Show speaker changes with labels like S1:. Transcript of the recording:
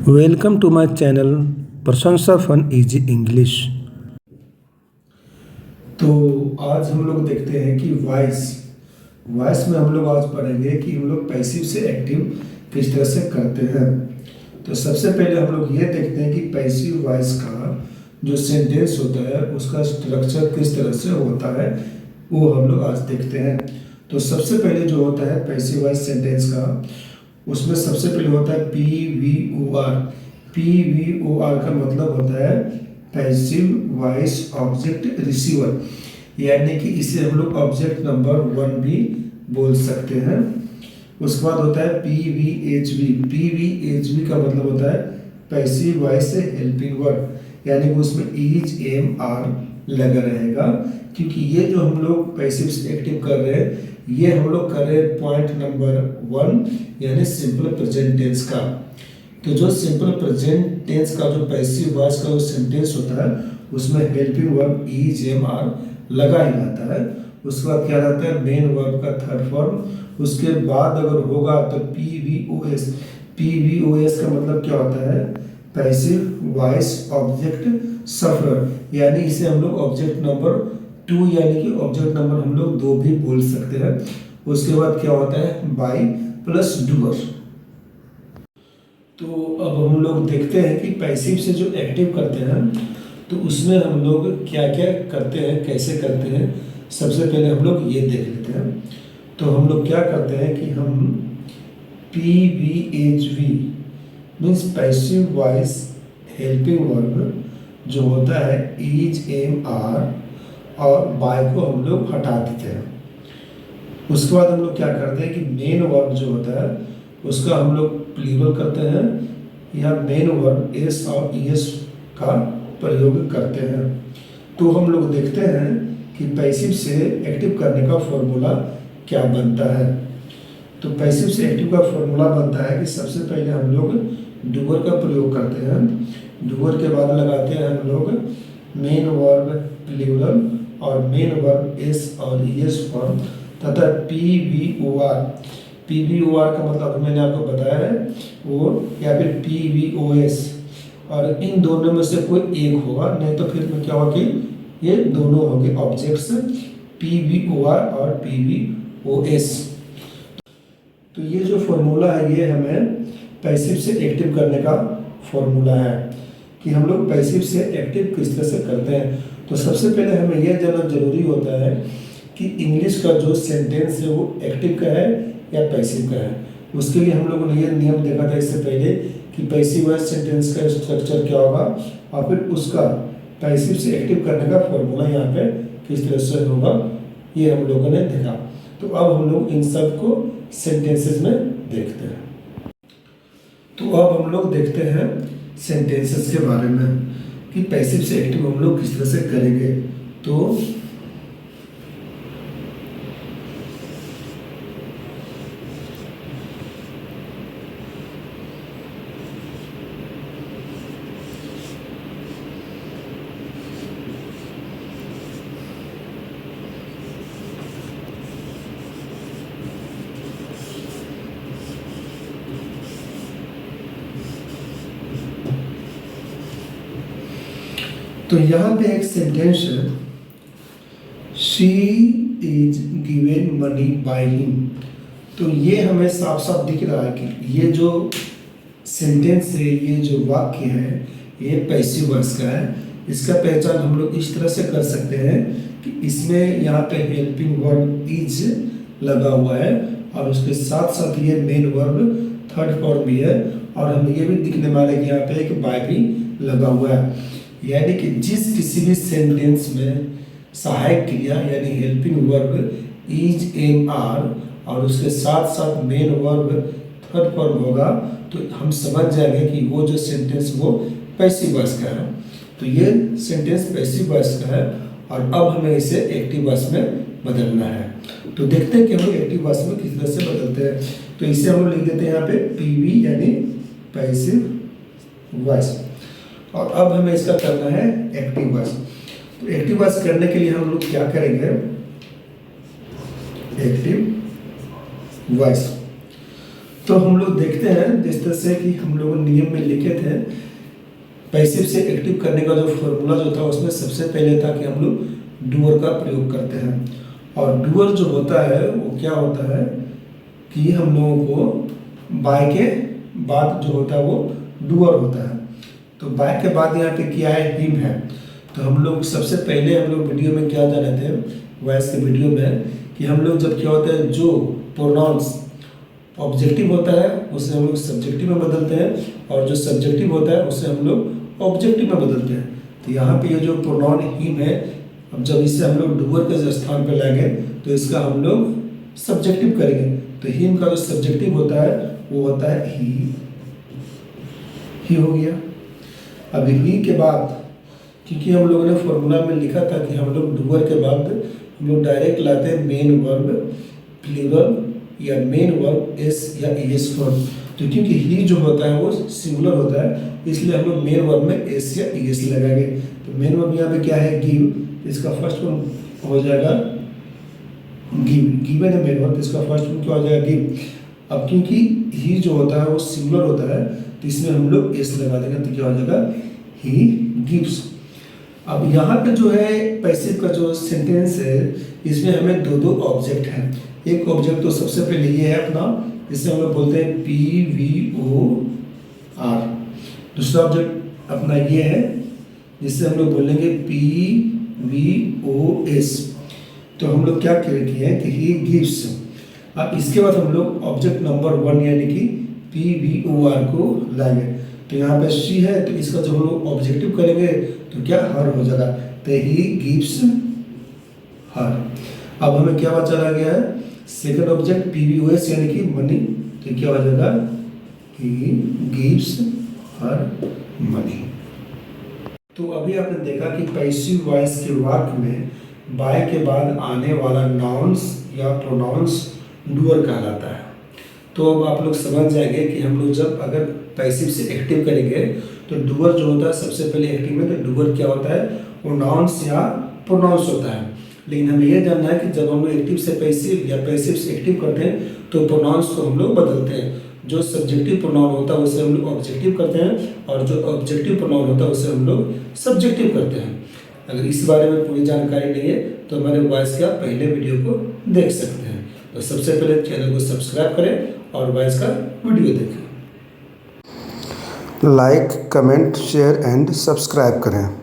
S1: Welcome to my channel प्रशंसा fun easy English. तो आज हम लोग देखते हैं कि वॉइस में हम लोग आज पढ़ेंगे कि हम लोग पैसिव से एक्टिव किस तरह से करते हैं। तो सबसे पहले हम लोग ये देखते हैं कि पैसिव वॉइस का जो सेंटेंस होता है उसका स्ट्रक्चर किस तरह से होता है, वो हम लोग आज देखते हैं। तो सबसे पहले जो होता है पैसिव वॉइस सेंटेंस का, उसमें सबसे पहले होता है PVOR। PVOR का मतलब होता है पैसिव वॉइस ऑब्जेक्ट रिसीवर, यानी कि इसे हम लोग ऑब्जेक्ट नंबर 1 भी बोल सकते हैं। उसके बाद होता है PVHV। PVHV का मतलब होता है पैसिव वॉइस से हेल्पिंग वर्ड, यानी कि उसमें इज एम आर लगा रहेगा, क्योंकि ये जो हम लोग पैसिव से एक्टिव कर रहे हैं ये हम लोग कर रहे हैं पॉइंट नंबर 1 यानी सिंपल प्रेजेंट टेंस का। तो जो सिंपल प्रेजेंट टेंस का जो पैसिव वॉइस का जो सेंटेंस होता है उसमें helping verb is am are लगा ही रहता है। उसके बाद क्या रहता है मेन वर्ब का थर्ड फॉर्म। उसके बाद अगर होगा तो PVOS। PVOS का मतलब क्या होता है पैसिव वॉइस ऑब्जेक्ट सफरर, यानी इसे हम लोग ऑब्जेक्ट नंबर 2 यानी कि ऑब्जेक्ट नंबर हम लोग 2 भी बोल सकते हैं। उसके बाद क्या होता है बाई प्लस डूअर। तो अब हम लोग देखते हैं कि पैसिव से जो एक्टिव करते हैं तो उसमें हम लोग क्या क्या करते हैं, कैसे करते हैं। सबसे पहले हम लोग ये देख लेते हैं। तो हम लोग क्या करते हैं कि हम PVHV means passive voice helping verb जो होता है इज एम आर और बाय को हम लोग हटा देते हैं। उसके बाद हम लोग क्या करते हैं कि मेन वर्ब जो होता है उसका हम लोग प्लूरल करते हैं या मेन वर्ब एस और ईएस का प्रयोग करते हैं। तो हम लोग देखते हैं कि पैसिव से एक्टिव करने का फॉर्मूला क्या बनता है। तो पैसिव से एक्टिव का फॉर्मूला बनता है कि सबसे पहले हम लोग डूअर का प्रयोग करते हैं। डूअर के बाद लगाते हैं हम लोग मेन वर्ब प्लूरल और मेन वर्ब एस और ईएस फॉर्म तथा PVOR। PVOR का मतलब मैंने आपको बताया है वो, या फिर PVOS, और इन दोनों में से कोई एक होगा, नहीं तो फिर में क्या होगा कि ये दोनों होंगे ऑब्जेक्ट्स PVOR और PVOS। तो ये जो फॉर्मूला है ये हमें पैसिव से एक्टिव करने का फॉर्मूला है कि हम लोग पैसिव से एक्टिव किस तरह से करते हैं। तो सबसे पहले हमें यह जानना जरूरी होता है कि इंग्लिश का जो सेंटेंस है वो एक्टिव का है या पैसिव का है। उसके लिए हम लोगों ने यह नियम देखा था इससे पहले कि पैसिव वॉइस सेंटेंस का स्ट्रक्चर क्या होगा और फिर उसका पैसिव से एक्टिव करने का फॉर्मूला यहाँ पे किस तरह से होगा, ये हम लोगों ने देखा। तो अब हम लोग इन सब को सेंटेंसेस में देखते हैं। तो अब हम लोग देखते हैं सेंटेंसेस के बारे में कि पैसिव से एक्टिव हम लोग किस तरह से करेंगे। तो यहाँ पे एक सेंटेंस है she is given money by him. तो ये हमें साफ साफ दिख रहा है कि ये जो सेंटेंस है, ये जो वाक्य है, ये पैसिव वॉइस का है। इसका पहचान हम लोग इस तरह से कर सकते हैं कि इसमें यहाँ पे हेल्पिंग वर्ब इज लगा हुआ है और उसके साथ साथ ये मेन वर्ब थर्ड फॉर्म भी है, और हमें ये भी दिखने वाला है कि यहाँ पे एक बाय भी लगा हुआ है। यानी कि जिस किसी भी सेंटेंस में सहायक क्रिया यानी helping verb is am are और उसके साथ साथ मेन वर्ब थर्ड फॉर्म होगा तो हम समझ जाएंगे कि वो जो सेंटेंस वो पैसिव वॉइस का है। तो ये सेंटेंस पैसिव वॉइस का है और अब हमें इसे एक्टिव वॉइस में बदलना है। तो देखते हैं कि हम लोग एक्टिव वॉइस में किस तरह से बदलते हैं। तो इसे हम लोग लिख देते हैं यहाँ पे PV यानी पैसिव वॉइस, और अब हमें इसका करना है एक्टिव वॉइस। तो एक्टिव वॉइस करने के लिए हम लोग क्या करेंगे, एक्टिव वॉइस। तो हम लोग देखते हैं जिस तरह से कि हम लोग नियम में लिखे थे, पैसिव से एक्टिव करने का जो फॉर्मूला जो था उसमें सबसे पहले था कि हम लोग डूअर का प्रयोग करते हैं। और डूअर जो होता है वो क्या होता है कि हम लोगों को बाय के बाद जो होता है वो डूअर होता है। तो बाय के बाद यहाँ पे क्या है, हिम है। तो हम लोग सबसे पहले हम लोग वीडियो में क्या जाने थे, वॉइस के वीडियो में, कि हम लोग जब क्या होता है जो प्रोनाउंस ऑब्जेक्टिव होता है उसे हम लोग सब्जेक्टिव में बदलते हैं और जो सब्जेक्टिव होता है उसे हम लोग ऑब्जेक्टिव में बदलते हैं। तो यहाँ पे ये जो प्रोनाउन हिम है, अब जब इसे हम लोग डूअर के स्थान पर लाएंगे तो इसका हम लोग सब्जेक्टिव करेंगे। तो हिम का जो सब्जेक्टिव होता है वो होता है ही हो गया। अब ही के बाद, क्योंकि हम लोगों ने फॉर्मूला में लिखा था कि हम लोग डूअर के बाद हम लोग डायरेक्ट लाते हैं मेन वर्ब प्लूरल या मेन वर्ब एस या एस फॉर्म। तो क्योंकि ही जो होता है वो सिंगुलर होता है इसलिए हम लोग मेन वर्ब में एस या एस लगाएंगे। तो मेन वर्ब यहाँ पे क्या है, गिव, इसका फर्स्ट फॉर्म हो जाएगा गिव, गिवन है मेन वर्ब, इसका फर्स्ट फॉर्म क्या हो जाएगा, गिव। अब क्योंकि ही जो होता है वो सिंगुलर होता है तो इसमें हम लोग एस लगा देंगे तो क्या हो जाएगा, ही गिव्स। अब यहाँ पे जो है पैसिव का जो सेंटेंस है इसमें हमें दो ऑब्जेक्ट हैं। एक ऑब्जेक्ट तो सबसे पहले ये है अपना, जिसे हम लोग बोलते हैं PVOR। दूसरा ऑब्जेक्ट अपना ये है जिससे हम लोग बोलेंगे PVOS। तो हम लोग क्या किए हैं कि ही गिव्स। अब इसके बाद हम लोग ऑब्जेक्ट नंबर 1 यानी कि PVOR को लाएंगे। तो यहाँ पे शी है तो इसका जब हम लोग ऑब्जेक्टिव करेंगे तो क्या, हर हो जाएगा। तो ही गिव्स हर। अब हमें क्या बचा रह गया है, सेकंड ऑब्जेक्ट PVOS यानी कि मनी। तो क्या हो जाएगा, ही गिव्स हर मनी। तो अभी आपने देखा कि पैसिव वॉइस के वाक्य में बाय के बाद आने वाला नाउन्स या प्रोनाउंस डूअर कहलाता है। तो अब आप लोग समझ जाएंगे कि हम लोग जब अगर पैसिव से एक्टिव करेंगे तो डूअर जो होता है सबसे पहले एक्टिव में, तो डूअर क्या होता है, वो नाउन्स या प्रोनाउंस होता है। लेकिन हमें यह जानना है कि जब हम लोग एक्टिव से पैसिव या पैसिव से एक्टिव करते हैं तो प्रोनाउंस को हम लोग बदलते हैं। जो सब्जेक्टिव प्रोनाउन होता है उसे हम लोग ऑब्जेक्टिव करते हैं और जो ऑब्जेक्टिव प्रोनाउन होता है उसे हम लोग सब्जेक्टिव करते हैं। अगर इस बारे में पूरी जानकारी नहीं है तो हमारे वॉइस के आप पहले वीडियो को देख सकते हैं। तो सबसे पहले चैनल को सब्सक्राइब करें और वॉइस का वीडियो देखें।
S2: Like, comment, share and subscribe करें।